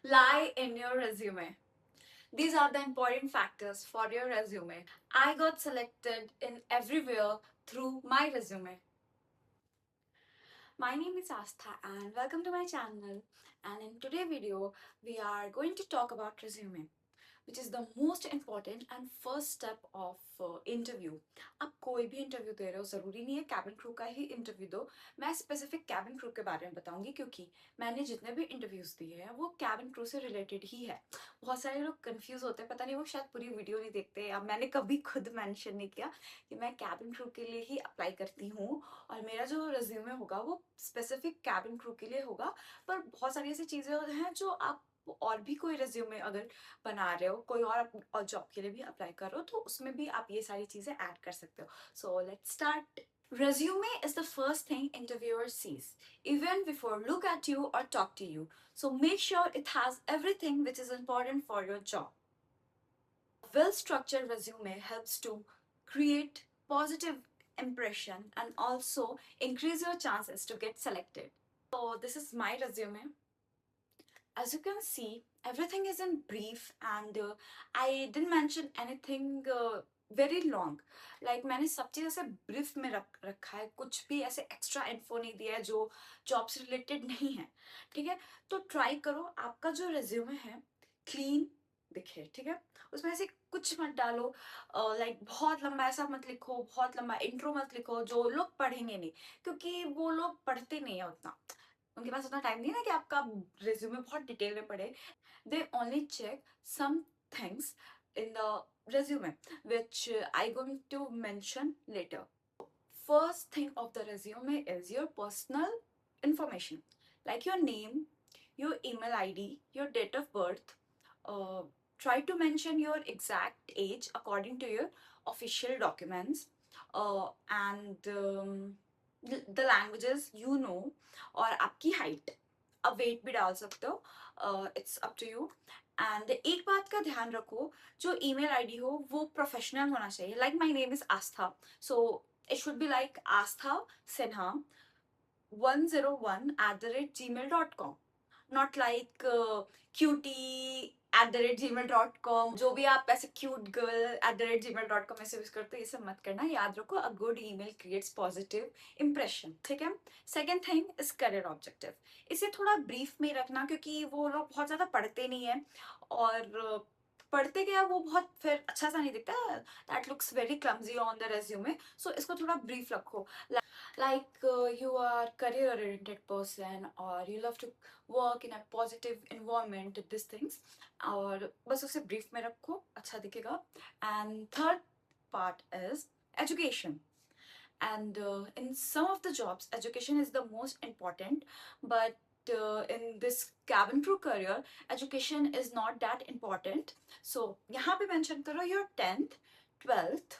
lie in your resume. These are the important factors for your resume. I got selected in everywhere through my resume. My name is Astha and welcome to my channel. And in today's video, we are going to talk about resume, which is the most important and first step of interview. आप कोई भी interview दे रहे हो, ज़रूरी नहीं है cabin crew का ही interview दो. मैं स्पेसिफिक कैबिन क्रू के बारे में बताऊंगी क्योंकि मैंने जितने भी इंटरव्यूज दिए हैं वो कैबिन क्रू से रिलेटेड ही है. बहुत सारे लोग कंफ्यूज होते हैं, पता नहीं वो शायद पूरी वीडियो नहीं देखते, या मैंने कभी खुद मेंशन नहीं किया कि मैं कैबिन क्रू के लिए ही अप्लाई करती हूँ और मेरा जो रिज्यूमे होगा वो स्पेसिफिक कैबिन क्रू के लिए होगा. पर बहुत सारी ऐसी चीज़ें हैं जो आप और भी कोई रिज्यूमे अगर बना रहे हो, कोई और जॉब के लिए भी अप्लाई कर रहे हो, तो उसमें भी आप ये सारी चीजें ऐड कर सकते हो. So let's start. Resume is the first thing interviewer sees, even before look at you or talk to you. So make sure it has everything which is important for your job. Well-structured resume helps to create positive impression and also increase your chances to get selected. So this is my resume. As you can see, everything is in brief and I didn't mention anything very long. Like मैंने सब चीज़ ऐसे brief में रखा है, कुछ भी ऐसे extra info नहीं दिया है जो जॉब से रिलेटेड नहीं है. ठीक है, तो ट्राई करो आपका जो रिज्यूमे है क्लीन दिखे. ठीक है, उसमें ऐसे कुछ मत डालो, लाइक बहुत लंबा ऐसा मत लिखो, बहुत लंबा इंट्रो मत लिखो जो लोग पढ़ेंगे नहीं, क्योंकि वो लोग पढ़ते नहीं है उतना, उनके पास उतना टाइम नहीं है ना कि आपका रिज्यूमे बहुत डिटेल में पढ़े. They only check some things in the resume which I going to mention later. First thing of the resume is your personal information, like your name, your email ID, your date of birth. Try to mention your exact age according to your official documents, and the languages you know, और आपकी height. अब wait भी डाल सकते हो, it's up to you. And एक बात का ध्यान रखो, जो ईमेल आईडी हो वो प्रोफेशनल होना चाहिए. Like my name is Aastha, so it should be like Astha Sinha 101@gmail.com, not like cutie@gmail.com. जो भी आप ऐसे cute girl@gmail.com ऐसे यूज करते हो, ये सब मत करना. याद रखो, a good email creates positive impression. ठीक है. Second thing is career objective. इसे थोड़ा ब्रीफ में रखना क्योंकि वो लोग बहुत ज्यादा पढ़ते नहीं है, और पढ़ते क्या वो बहुत फिर अच्छा सा नहीं दिखता. That looks very clumsy on the resume. So इसको थोड़ा ब्रीफ रखो, like you are career oriented person or you love to work in a positive environment, these things. और बस उसे brief में रखो, अच्छा दिखेगा. And third part is education. And in some of the jobs education is the most important, but in this cabin crew career education is not that important. So यहाँ पे mention करो your 10th 12th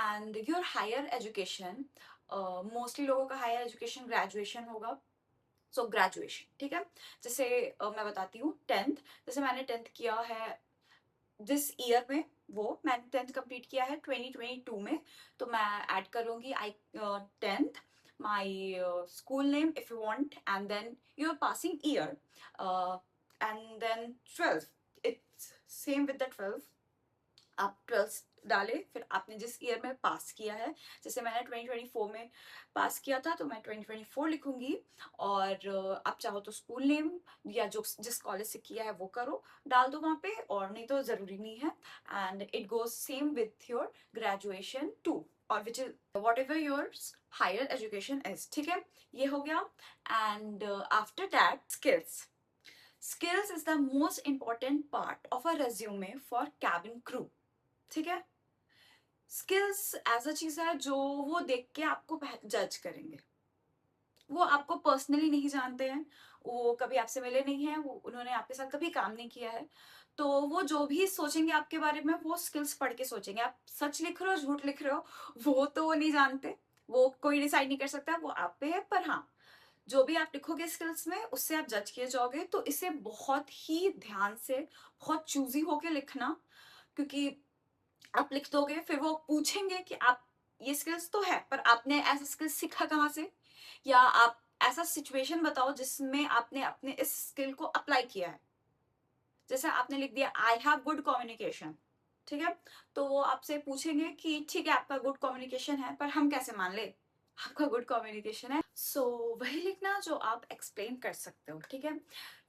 and your higher education. Mostly लोगों का higher education graduation होगा. सो graduation. ठीक है, जैसे मैं बताती हूँ 10th. जैसे मैंने 10th किया है दिस ईयर में, वो मैंने 10th कंप्लीट किया है 2022 में, तो मैं ऐड करूँगी I 10th, my school name if you want, and then your passing year, and then 12th. It's same with the 12th. आप 12th डाले, फिर आपने जिस ईयर में पास किया है. जैसे मैंने 2024 में पास किया था तो मैं 2024 लिखूंगी. और आप चाहो तो स्कूल नेम या जो जिस कॉलेज से किया है वो करो, डाल दो वहाँ पे, और नहीं तो ज़रूरी नहीं है. And it goes same with your graduation too, और which is whatever your higher education is. ठीक है, ये हो गया. And after that skills. Skills is the most important part of a resume for cabin crew. ठीक है, skills ऐसा चीज है जो वो देख के आपको जज करेंगे. वो आपको पर्सनली नहीं जानते हैं, वो कभी आपसे मिले नहीं हैं, वो उन्होंने आपके साथ कभी काम नहीं किया है, तो वो जो भी सोचेंगे आपके बारे में वो स्किल्स पढ़ के सोचेंगे. आप सच लिख रहे हो झूठ लिख रहे हो वो तो वो नहीं जानते, वो कोई डिसाइड नहीं कर सकता, वो आप पे है. पर हाँ, जो भी आप लिखोगे स्किल्स में उससे आप जज किए जाओगे. तो इसे बहुत ही ध्यान से, बहुत चूजी होके लिखना, क्योंकि आप लिख दोगे फिर वो पूछेंगे कि आप, ये स्किल्स तो है पर आपने ऐसा स्किल्स सीखा कहाँ से, या आप ऐसा सिचुएशन बताओ जिसमें आपने अपने इस स्किल को अप्लाई किया है. जैसे आपने लिख दिया आई हैव गुड कम्युनिकेशन, ठीक है, तो वो आपसे पूछेंगे कि ठीक है आपका गुड कम्युनिकेशन है, पर हम कैसे मान ले आपका गुड कम्युनिकेशन है। सो वही लिखना जो आप एक्सप्लेन कर सकते हो, ठीक है।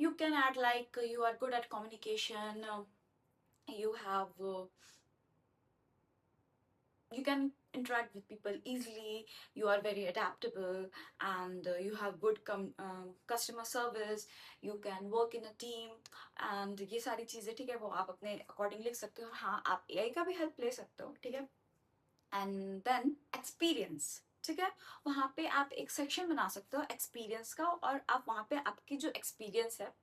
You can add like you are good at communication, you have you can interact with people easily, you are very adaptable, and you have good customer service, you can work in a team, and ये सारी चीज़ें, ठीक है, वो आप अपने according लिख सकते हो। हाँ, आप एआई का भी हेल्प ले सकते हो, ठीक है। एंड देन एक्सपीरियंस, ठीक है, वहाँ पे आप एक सेक्शन बना सकते हो एक्सपीरियंस का, और आप वहाँ पे आपकी जो एक्सपीरियंस है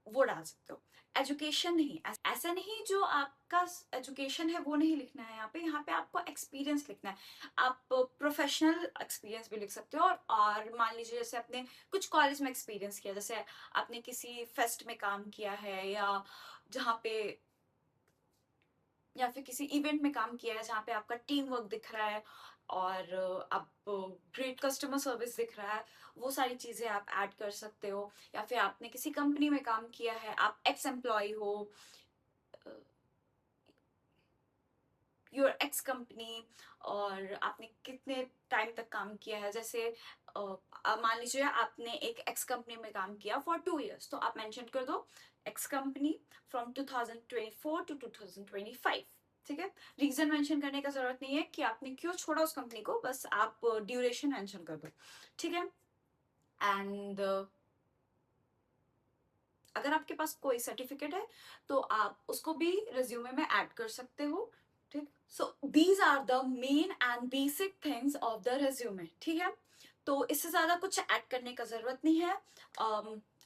वो डाल सकते हो। एजुकेशन नहीं, ऐसा नहीं जो आपका एजुकेशन है वो नहीं लिखना है यहाँ पे आपको एक्सपीरियंस लिखना है। आप प्रोफेशनल एक्सपीरियंस भी लिख सकते हो, और मान लीजिए जैसे आपने कुछ कॉलेज में एक्सपीरियंस किया, जैसे आपने किसी फेस्ट में काम किया है, जहाँ पे या फिर किसी इवेंट में काम किया है जहाँ पे आपका टीम वर्क दिख रहा है, और आप ग्रेट कस्टमर सर्विस दिख रहा है, वो सारी चीजें आप ऐड कर सकते हो। या फिर आपने किसी कंपनी में काम किया है, आप एक्स एम्प्लॉय हो, योर एक्स कंपनी, और आपने कितने टाइम तक काम किया है। जैसे मान लीजिए आपने एक एक्स कंपनी में काम किया फॉर 2 years, तो आप मेंशन कर दो एक्स कंपनी फ्रॉम 2024 टू 2025, ठीक है। रीजन मेंशन करने का जरूरत नहीं है कि आपने क्यों छोड़ा उस कंपनी को, बस आप ड्यूरेशन मेंशन कर दो, ठीक है। एंड अगर आपके पास कोई सर्टिफिकेट है तो आप उसको भी रिज्यूमे में ऐड कर सकते हो, ठीक। So these are the main and basic things of the resume, ठीक है। तो इससे ज्यादा कुछ ऐड करने का जरूरत नहीं है।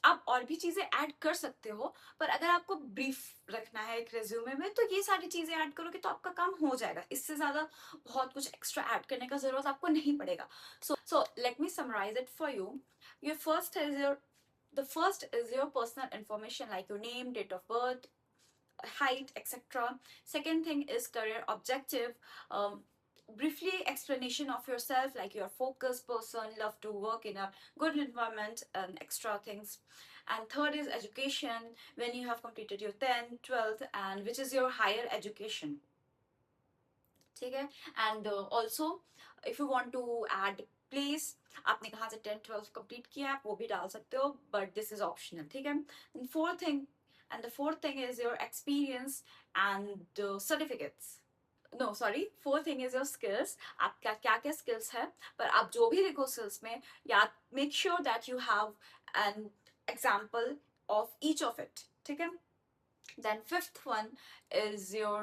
आप और भी चीजें ऐड कर सकते हो, पर अगर आपको ब्रीफ रखना है एक रिज्यूमे में तो ये सारी चीजें ऐड करोगे तो आपका काम हो जाएगा। इससे ज्यादा बहुत कुछ एक्स्ट्रा ऐड करने का जरूरत आपको नहीं पड़ेगा। So let me summarize it for you. Your first is your The first is your personal information like your name, date of birth, height, etc. Second thing is career objective. Briefly explanation of yourself like you're a focused person, love to work in a good environment, and extra things. And third is education, when you have completed your 10th, 12th, and which is your higher education. ठीक है। And also if you want to add place, आपने कहाँ से 10th 12th complete किया है, आप वो भी डाल सकते हो, बट दिस इज ऑप्शनल, ठीक है। And the fourth thing is your experience and certificates. No sorry, fourth thing is your skills, आपका क्या क्या स्किल्स है, पर आप जो भी लिखो स्किल्स में, या make sure that you have an example of each of it, ठीक है। Then fifth one is your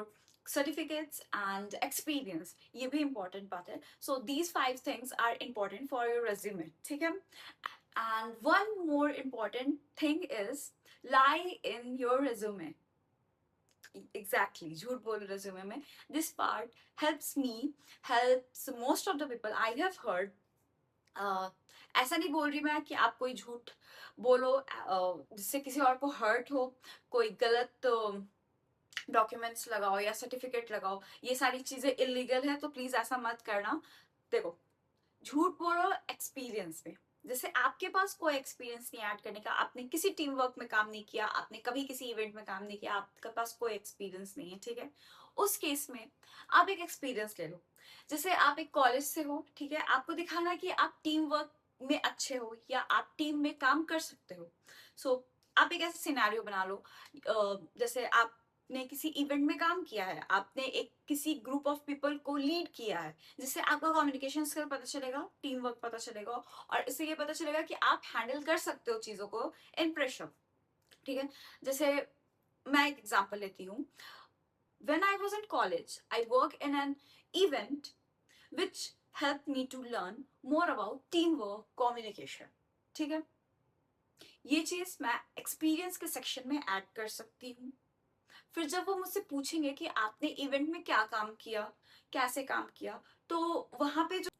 certificates and experience, ये भी important बात है। So these 5 things are important for your resume, ठीक है। And one more important thing is lie in your resume. Exactly, झूठ बोलो resume में। This part helps me, helps most of the people I have heard. ऐसा नहीं बोल रही मैं कि आप कोई झूठ बोलो जिससे किसी और को हर्ट हो, कोई गलत डॉक्यूमेंट्स लगाओ या सर्टिफिकेट लगाओ, ये सारी चीजें इलीगल है, तो प्लीज ऐसा मत करना। देखो, झूठ बोलो एक्सपीरियंस में, जैसे आपके पास कोई एक्सपीरियंस नहीं ऐड करने का, आपने किसी टीम वर्क में काम नहीं किया, आपने कभी किसी इवेंट में काम नहीं किया, आपके पास कोई एक्सपीरियंस नहीं है, ठीक है। उस केस में आप एक एक्सपीरियंस ले लो। जैसे आप एक कॉलेज से हो, ठीक है, आपको दिखाना कि आप टीम वर्क में अच्छे हो या आप टीम में काम कर सकते हो। सो आप एक ऐसा सिनेरियो बना लो, जैसे आपने किसी इवेंट में काम किया है, आपने एक किसी ग्रुप ऑफ पीपल को लीड किया है, जिससे आपका कम्युनिकेशन स्किल पता चलेगा, टीम वर्क पता चलेगा, और इससे ये पता चलेगा कि आप हैंडल कर सकते हो चीजों को इन प्रेशर, ठीक है। जैसे मैं एक एग्जांपल लेती हूँ। When I was in college, I worked in an event which helped me to learn more about teamwork, communication, ठीक है। ये चीज मैं एक्सपीरियंस के सेक्शन में ऐड कर सकती हूँ। फिर जब वो मुझसे पूछेंगे कि आपने इवेंट में क्या काम किया, कैसे काम किया, तो वहां पे जो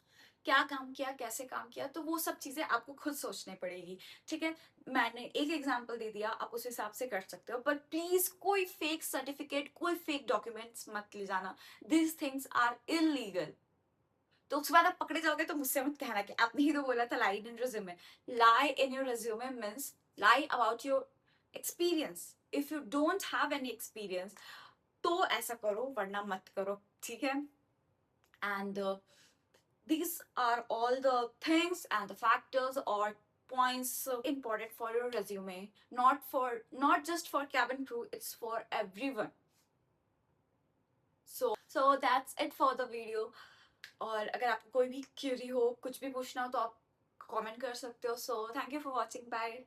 क्या काम किया, कैसे काम किया, तो वो सब चीजें आपको खुद सोचनी पड़ेगी, ठीक है। मैंने एक एग्जांपल दे दिया, आप उस हिसाब से कर सकते हो, पर प्लीज कोई फेक सर्टिफिकेट, कोई फेक डॉक्यूमेंट्स मत ले जाना। This things are illegal. तो उसके बाद आप पकड़े जाओगे तो मुझसे मत कहना कि आपने ही तो बोला था lie in resume. Lie in your resume means lie about your experience, if you don't have any experience तो ऐसा करो, वरना मत करो, ठीक है? And these are all the things and the factors or points important for your resume, not just for cabin crew, it's for everyone. So that's it for the video. और अगर आपको कोई भी क्यूरी हो, कुछ भी पूछना हो तो आप कमेंट कर सकते हो. So thank you for watching. Bye.